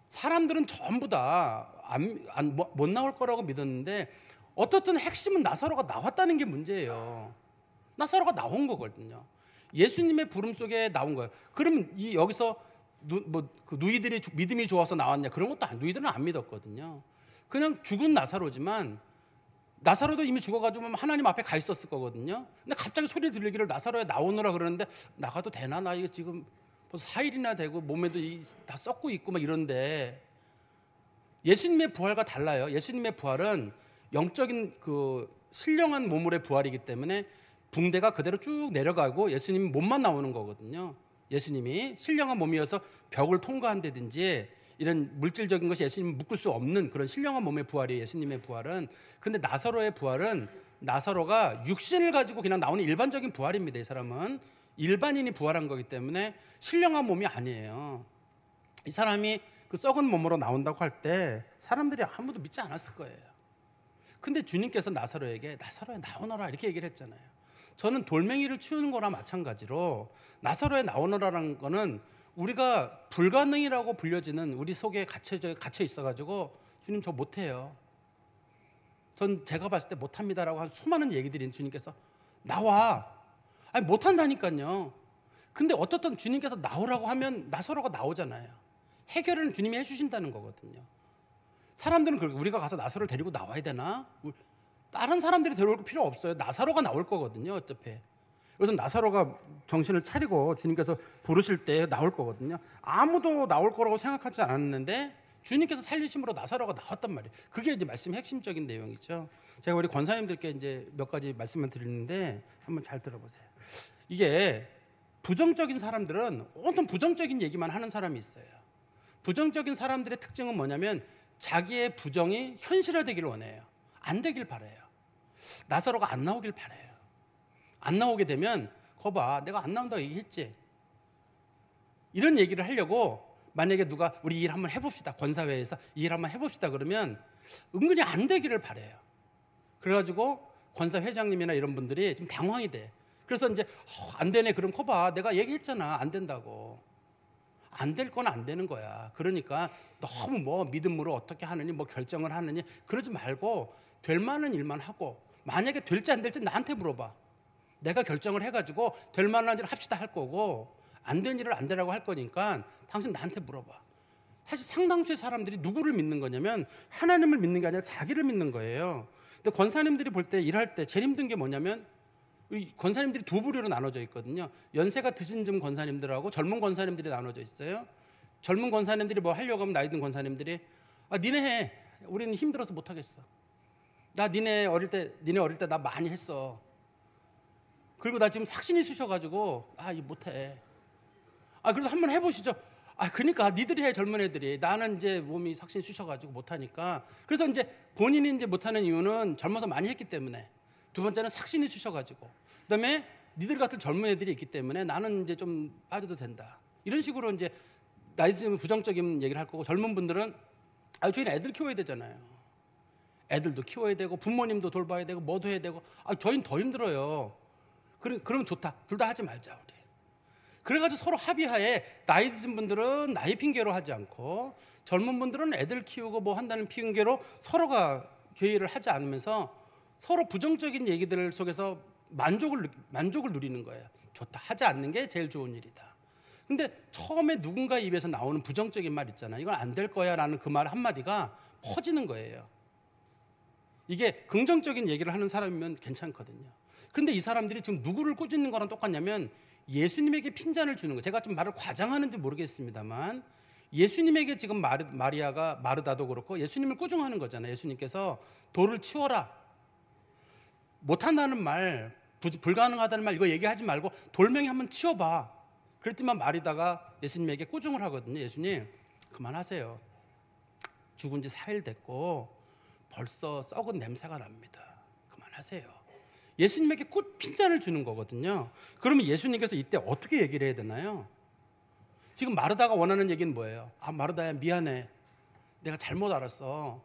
Speaker 1: 사람들은 전부 다 못 나올 거라고 믿었는데 어떻든 핵심은 나사로가 나왔다는 게 문제예요. 나사로가 나온 거거든요. 예수님의 부름 속에 나온 거예요. 그러면 여기서 그 누이들이 믿음이 좋아서 나왔냐 그런 것도 누이들은 안 믿었거든요. 그냥 죽은 나사로지만 나사로도 이미 죽어가지고 하나님 앞에 가 있었을 거거든요. 근데 갑자기 소리 들리기를 나사로에 나오느라 그러는데 나가도 되나? 나 이거 지금 벌써 4일이나 되고 몸에도 다 썩고 있고 막 이런데 예수님의 부활과 달라요. 예수님의 부활은 영적인 그 신령한 몸물의 부활이기 때문에 붕대가 그대로 쭉 내려가고 예수님 몸만 나오는 거거든요. 예수님이 신령한 몸이어서 벽을 통과한다든지 이런 물질적인 것이 예수님을 묶을 수 없는 그런 신령한 몸의 부활이에요. 예수님의 부활은. 근데 나사로의 부활은 나사로가 육신을 가지고 그냥 나오는 일반적인 부활입니다. 이 사람은 일반인이 부활한 거기 때문에 신령한 몸이 아니에요. 이 사람이 그 썩은 몸으로 나온다고 할 때 사람들이 아무도 믿지 않았을 거예요. 근데 주님께서 나사로에게 나사로에 나오너라 이렇게 얘기를 했잖아요. 저는 돌멩이를 치우는 거나 마찬가지로 나사로에 나오너라는 거는 우리가 불가능이라고 불려지는 우리 속에 갇혀 있어가지고 주님 저 못해요. 전 제가 봤을 때 못합니다라고 한 수많은 얘기들이 주님께서 나와. 아니 못한다니까요. 근데 어떻든 주님께서 나오라고 하면 나사로가 나오잖아요. 해결은 주님이 해주신다는 거거든요. 사람들은 우리가 가서 나사로를 데리고 나와야 되나? 다른 사람들이 데려올 필요 없어요. 나사로가 나올 거거든요. 어차피. 그래서 나사로가 정신을 차리고 주님께서 부르실 때 나올 거거든요. 아무도 나올 거라고 생각하지 않았는데 주님께서 살리심으로 나사로가 나왔단 말이에요. 그게 이제 말씀의 핵심적인 내용이죠. 제가 우리 권사님들께 이제 몇 가지 말씀을 드리는데 한번 잘 들어보세요. 이게 부정적인 사람들은 온통 부정적인 얘기만 하는 사람이 있어요. 부정적인 사람들의 특징은 뭐냐면 자기의 부정이 현실화되기를 원해요. 안 되길 바라요. 나사로가 안 나오길 바라요. 안 나오게 되면 거봐 내가 안 나온다고 얘기했지. 이런 얘기를 하려고 만약에 누가 우리 일 한번 해봅시다. 권사회에서 이 일 한번 해봅시다 그러면 은근히 안 되기를 바라요. 그래가지고 권사회장님이나 이런 분들이 좀 당황이 돼. 그래서 이제 안 되네 그럼 거봐 내가 얘기했잖아 안 된다고. 안 될 건 안 되는 거야. 그러니까 너무 뭐 믿음으로 어떻게 하느니 뭐 결정을 하느니 그러지 말고 될 만한 일만 하고 만약에 될지 안 될지 나한테 물어봐. 내가 결정을 해가지고 될 만한 일을 합시다 할 거고 안 된 일을 안 되라고 할 거니까 당신 나한테 물어봐. 사실 상당수의 사람들이 누구를 믿는 거냐면 하나님을 믿는 게 아니라 자기를 믿는 거예요. 근데 권사님들이 볼 때 일할 때 제일 힘든 게 뭐냐면 권사님들이 두 부류로 나눠져 있거든요. 연세가 드신 좀 권사님들하고 젊은 권사님들이 나눠져 있어요. 젊은 권사님들이 뭐 하려고 하면 나이 든 권사님들이 니네 해. 우리는 힘들어서 못 하겠어. 나 니네 어릴 때 나 많이 했어. 그리고 나 지금 삭신이 쑤셔가지고 이거 못해. 그래도 한번 해보시죠. 그러니까 니들이 해 젊은 애들이. 나는 이제 몸이 삭신이 쑤셔가지고 못하니까. 그래서 이제 본인이 이제 못하는 이유는 젊어서 많이 했기 때문에. 두 번째는 삭신이 쑤셔가지고. 그다음에 니들 같은 젊은 애들이 있기 때문에 나는 이제 좀 빠져도 된다. 이런 식으로 이제 나이 들면 부정적인 얘기를 할 거고 젊은 분들은 저희는 애들 키워야 되잖아요. 애들도 키워야 되고 부모님도 돌봐야 되고 뭐도 해야 되고 저희는 더 힘들어요. 그럼 좋다. 둘 다 하지 말자 우리. 그래가지고 서로 합의하에 나이 드신 분들은 나이 핑계로 하지 않고 젊은 분들은 애들 키우고 뭐 한다는 핑계로 서로가 계획을 하지 않으면서 서로 부정적인 얘기들 속에서 만족을 누리는 거예요. 좋다. 하지 않는 게 제일 좋은 일이다. 근데 처음에 누군가 입에서 나오는 부정적인 말 있잖아. 이건 안 될 거야 라는 그 말 한마디가 퍼지는 거예요. 이게 긍정적인 얘기를 하는 사람이면 괜찮거든요. 그런데 이 사람들이 지금 누구를 꾸짖는 거랑 똑같냐면 예수님에게 핀잔을 주는 거. 제가 좀 말을 과장하는지 모르겠습니다만 예수님에게 지금 마리아가 마르다도 그렇고 예수님을 꾸중하는 거잖아요. 예수님께서 돌을 치워라. 못한다는 말, 불가능하다는 말 이거 얘기하지 말고 돌멩이 한번 치워봐. 그랬더니 마리다가 예수님에게 꾸중을 하거든요. 예수님 그만하세요. 죽은 지 4일 됐고 벌써 썩은 냄새가 납니다. 그만하세요. 예수님에게 핀잔을 주는 거거든요. 그러면 예수님께서 이때 어떻게 얘기를 해야 되나요? 지금 마르다가 원하는 얘기는 뭐예요? 아, 마르다야 미안해. 내가 잘못 알았어.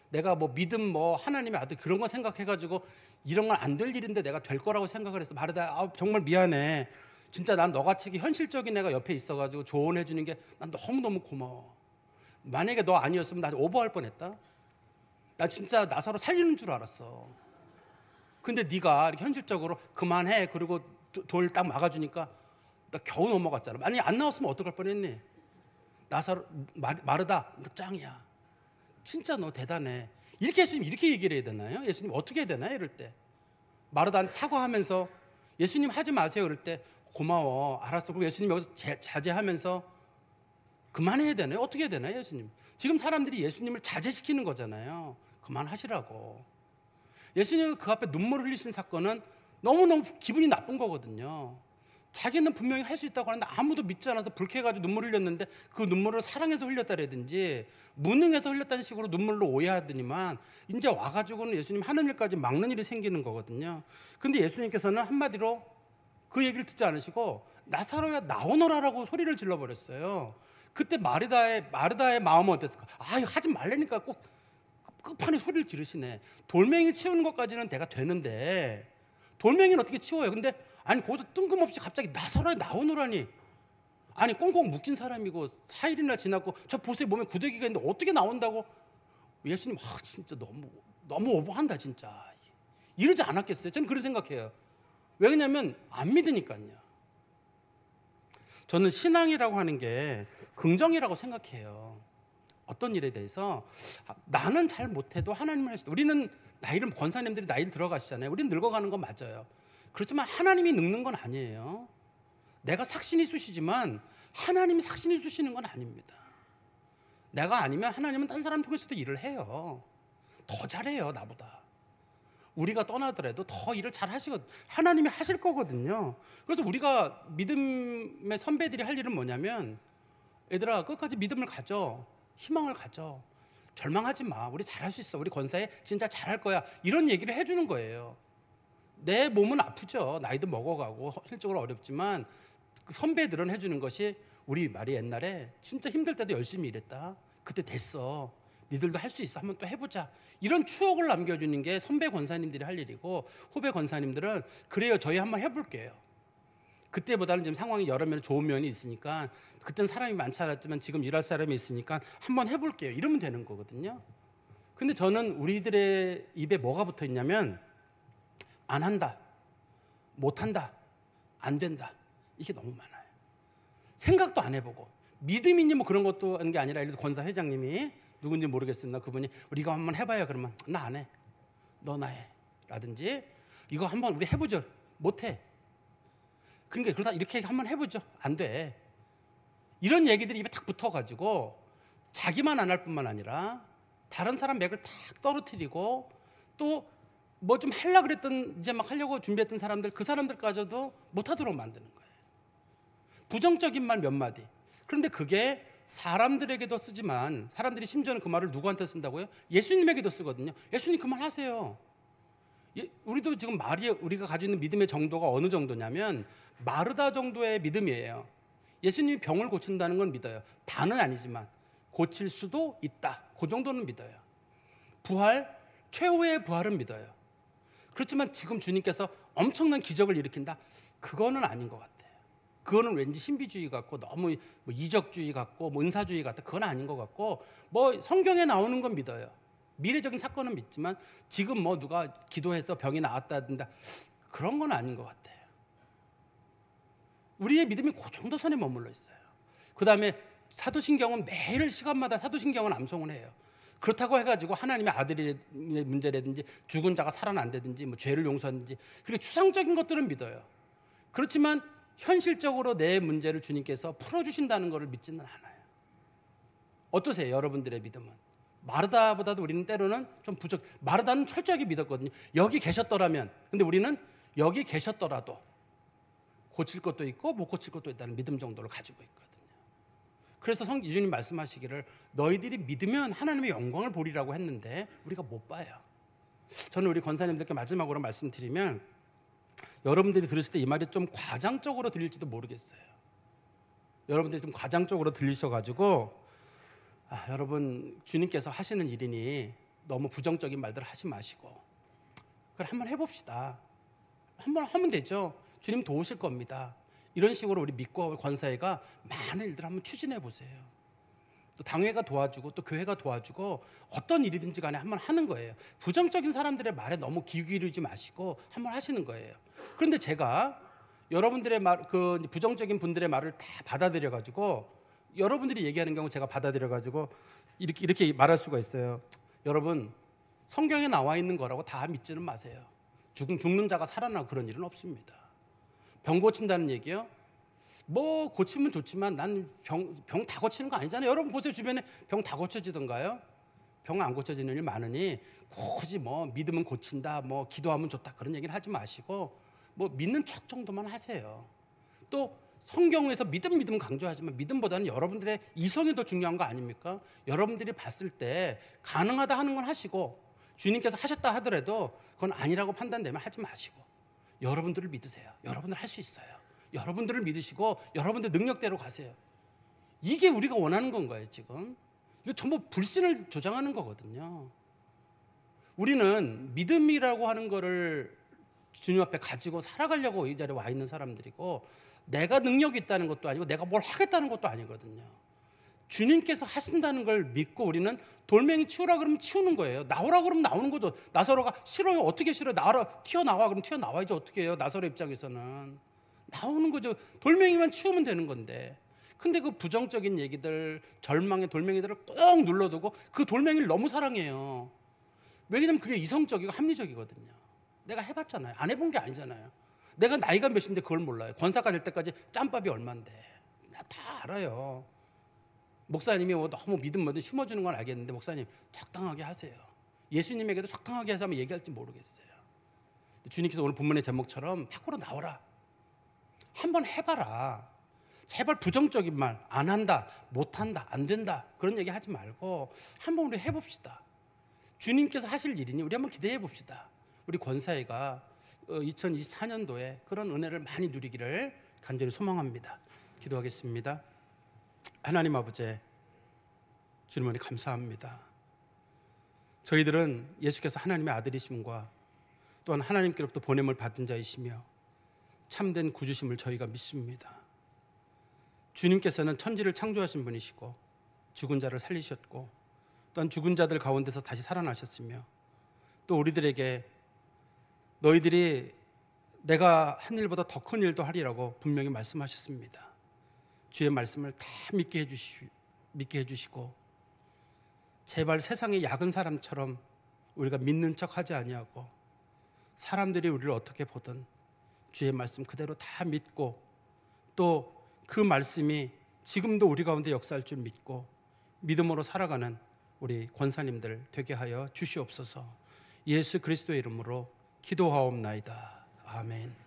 Speaker 1: 내가 뭐 믿음 뭐 하나님의 아들 그런 거 생각해가지고 이런 건 안 될 일인데 내가 될 거라고 생각을 했어. 마르다야 아, 정말 미안해. 진짜 난 너같이 현실적인 애가 옆에 있어가지고 조언해 주는 게 난 너무너무 고마워. 만약에 너 아니었으면 나 오버할 뻔했다. 나 진짜 나사로 살리는 줄 알았어. 근데 네가 이렇게 현실적으로 그만해 그리고 돌 딱 막아주니까 나 겨우 넘어갔잖아. 만약에 안 나왔으면 어떡할 뻔했니? 나사로 마르다 너 짱이야. 진짜 너 대단해. 이렇게 예수님 이렇게 얘기를 해야 되나요? 예수님 어떻게 해야 되나요? 이럴 때 마르다한테 사과하면서 예수님 하지 마세요. 이럴 때 고마워 알았어. 그리고 예수님 여기서 자제하면서 그만해야 되나요? 어떻게 해야 되나요? 예수님 지금 사람들이 예수님을 자제시키는 거잖아요. 그만하시라고. 예수님 그 앞에 눈물 흘리신 사건은 너무너무 기분이 나쁜 거거든요. 자기는 분명히 할 수 있다고 하는데 아무도 믿지 않아서 불쾌해가지고 눈물 흘렸는데 그 눈물을 사랑해서 흘렸다라든지 무능해서 흘렸다는 식으로 눈물로 오해하더니만 이제 와가지고는 예수님 하는 일까지 막는 일이 생기는 거거든요. 근데 예수님께서는 한마디로 그 얘기를 듣지 않으시고 나사로야 나오너라라고 소리를 질러버렸어요. 그때 마르다의 마음은 어땠을까? 아 이거 하지 말라니까 꼭 끝판에 소리를 지르시네. 돌멩이 치우는 것까지는 내가 되는데 돌멩이는 어떻게 치워요? 근데 아니 거기서 뜬금없이 갑자기 나사로야 나오너라니. 아니 꽁꽁 묶인 사람이고 4일이나 지났고 저 보세요 몸에 구데기가 있는데 어떻게 나온다고. 예수님 진짜 너무 오버한다 진짜. 이러지 않았겠어요? 저는 그렇게 생각해요. 왜냐하면 안 믿으니까요. 저는 신앙이라고 하는 게 긍정이라고 생각해요. 어떤 일에 대해서 나는 잘 못해도 하나님은 할 수 있다. 우리는 권사님들이 나이를 들어가시잖아요. 우리는 늙어가는 건 맞아요. 그렇지만 하나님이 늙는 건 아니에요. 내가 삭신이 쑤시지만 하나님이 삭신이 쑤시는 건 아닙니다. 내가 아니면 하나님은 딴 사람 통해서도 일을 해요. 더 잘해요 나보다. 우리가 떠나더라도 더 일을 잘 하시거든요. 하나님이 하실 거거든요. 그래서 우리가 믿음의 선배들이 할 일은 뭐냐면 얘들아 끝까지 믿음을 가져. 희망을 가져. 절망하지 마. 우리 잘할 수 있어. 우리 권사에 진짜 잘할 거야. 이런 얘기를 해주는 거예요. 내 몸은 아프죠. 나이도 먹어가고 실적으로 어렵지만 그 선배들은 해주는 것이 우리 말이 옛날에 진짜 힘들 때도 열심히 일했다. 그때 됐어. 니들도 할 수 있어. 한번 또 해보자. 이런 추억을 남겨주는 게 선배 권사님들이 할 일이고 후배 권사님들은 그래요. 저희 한번 해볼게요. 그때보다는 지금 상황이 여러 면 좋은 면이 있으니까 그때는 사람이 많지 않았지만 지금 일할 사람이 있으니까 한번 해볼게요. 이러면 되는 거거든요. 근데 저는 우리들의 입에 뭐가 붙어 있냐면 안 한다, 못 한다, 안 된다. 이게 너무 많아요. 생각도 안 해보고 믿음이니 뭐 그런 것도 하는 게 아니라 예를 들어서 권사 회장님이 누군지 모르겠습니다. 그분이 우리가 한번 해봐요. 그러면 나 안 해. 너나 해. 라든지 이거 한번 우리 해보죠. 못 해. 그러니까 그러다 이렇게 한번 해보죠. 안 돼. 이런 얘기들이 입에 탁 붙어가지고 자기만 안 할 뿐만 아니라 다른 사람 맥을 탁 떨어뜨리고 또 뭐 좀 하려고 그랬던 이제 막 하려고 준비했던 사람들 그 사람들까지도 못하도록 만드는 거예요. 부정적인 말 몇 마디. 그런데 그게 사람들에게도 쓰지만 사람들이 심지어는 그 말을 누구한테 쓴다고요? 예수님에게도 쓰거든요. 예수님 그만하세요. 우리도 지금 우리가 가지고 있는 믿음의 정도가 어느 정도냐면 마르다 정도의 믿음이에요. 예수님이 병을 고친다는 건 믿어요. 다는 아니지만 고칠 수도 있다. 그 정도는 믿어요. 부활, 최후의 부활은 믿어요. 그렇지만 지금 주님께서 엄청난 기적을 일으킨다? 그거는 아닌 것 같아요. 그거는 왠지 신비주의 같고 너무 뭐 이적주의 같고 뭐 은사주의 같다. 그건 아닌 것 같고 뭐 성경에 나오는 건 믿어요. 미래적인 사건은 믿지만 지금 뭐 누가 기도해서 병이 나았다든가 그런 건 아닌 것 같아요. 우리의 믿음이 그 정도 선에 머물러 있어요. 그 다음에 사도신경은 매일 시간마다 사도신경은 암송을 해요. 그렇다고 해가지고 하나님의 아들의 문제라든지 죽은 자가 살아난다든지 뭐 죄를 용서하든지 그렇게 추상적인 것들은 믿어요. 그렇지만 현실적으로 내 문제를 주님께서 풀어주신다는 것을 믿지는 않아요. 어떠세요? 여러분들의 믿음은? 마르다보다도 우리는 때로는 좀 부족. 마르다는 철저하게 믿었거든요. 여기 계셨더라면. 근데 우리는 여기 계셨더라도 고칠 것도 있고 못 고칠 것도 있다는 믿음 정도를 가지고 있거든요. 그래서 예수님 말씀하시기를 너희들이 믿으면 하나님의 영광을 보리라고 했는데 우리가 못 봐요. 저는 우리 권사님들께 마지막으로 말씀드리면 여러분들이 들으실 때 이 말이 좀 과장적으로 들릴지도 모르겠어요. 여러분들이 좀 과장적으로 들리셔가지고 여러분 주님께서 하시는 일이니 너무 부정적인 말들을 하지 마시고 그걸 한번 해봅시다. 한번 하면 되죠. 주님 도우실 겁니다. 이런 식으로 우리 믿고 권사회가 많은 일들을 한번 추진해 보세요. 또 당회가 도와주고 또 교회가 도와주고 어떤 일이든지 간에 한번 하는 거예요. 부정적인 사람들의 말에 너무 귀 기울이지 마시고 한번 하시는 거예요. 그런데 제가 여러분들의 말, 그 부정적인 분들의 말을 다 받아들여 가지고 여러분들이 얘기하는 경우 제가 받아들여 가지고 이렇게 말할 수가 있어요. 여러분 성경에 나와 있는 거라고 다 믿지는 마세요. 죽는 자가 살아나고 그런 일은 없습니다. 병 고친다는 얘기요? 뭐 고치면 좋지만 난 병 다 고치는 거 아니잖아요. 여러분 보세요. 주변에 병 다 고쳐지던가요? 병 안 고쳐지는 일 많으니 굳이 뭐 믿으면 고친다, 뭐 기도하면 좋다 그런 얘기는 하지 마시고 뭐 믿는 척 정도만 하세요. 또 성경에서 믿음 강조하지만 믿음보다는 여러분들의 이성이 더 중요한 거 아닙니까? 여러분들이 봤을 때 가능하다 하는 건 하시고 주님께서 하셨다 하더라도 그건 아니라고 판단되면 하지 마시고 여러분들을 믿으세요. 여러분들 할 수 있어요. 여러분들을 믿으시고 여러분들 능력대로 가세요. 이게 우리가 원하는 건가요 지금? 이거 전부 불신을 조장하는 거거든요. 우리는 믿음이라고 하는 거를 주님 앞에 가지고 살아가려고 이 자리에 와 있는 사람들이고 내가 능력이 있다는 것도 아니고 내가 뭘 하겠다는 것도 아니거든요. 주님께서 하신다는 걸 믿고 우리는 돌멩이 치우라 그러면 치우는 거예요. 나오라 그러면 나오는 거죠. 나사로가 싫어요. 어떻게 싫어요? 나와라. 튀어나와. 그럼 튀어나와야지 어떻게 해요? 나사로 입장에서는. 나오는 거죠. 돌멩이만 치우면 되는 건데. 근데 그 부정적인 얘기들, 절망의 돌멩이들을 꼭 눌러두고 그 돌멩이를 너무 사랑해요. 왜냐면 그게 이성적이고 합리적이거든요. 내가 해봤잖아요. 안 해본 게 아니잖아요. 내가 나이가 몇인데 그걸 몰라요. 권사가 될 때까지 짬밥이 얼만데. 나 다 알아요. 목사님이 너무 믿음 뭐든 심어주는 건 알겠는데 목사님 적당하게 하세요. 예수님에게도 적당하게 해서 하면 얘기할지 모르겠어요. 주님께서 오늘 본문의 제목처럼 밖으로 나오라. 한번 해봐라. 제발 부정적인 말 안 한다, 못한다, 안 된다 그런 얘기 하지 말고 한번 우리 해봅시다. 주님께서 하실 일이니 우리 한번 기대해 봅시다. 우리 권사회가 2024년도에 그런 은혜를 많이 누리기를 간절히 소망합니다. 기도하겠습니다. 하나님 아버지, 주님 은혜 감사합니다. 저희들은 예수께서 하나님의 아들이심과 또한 하나님께로부터 보냄을 받은 자이시며 참된 구주심을 저희가 믿습니다. 주님께서는 천지를 창조하신 분이시고 죽은 자를 살리셨고 또한 죽은 자들 가운데서 다시 살아나셨으며 또 우리들에게 너희들이 내가 한 일보다 더 큰 일도 하리라고 분명히 말씀하셨습니다. 주의 말씀을 다 믿게 해주시고 제발 세상의 약은 사람처럼 우리가 믿는 척하지 아니하고 사람들이 우리를 어떻게 보든 주의 말씀 그대로 다 믿고 또 그 말씀이 지금도 우리 가운데 역사할 줄 믿고 믿음으로 살아가는 우리 권사님들 되게 하여 주시옵소서. 예수 그리스도의 이름으로 기도하옵나이다. 아멘.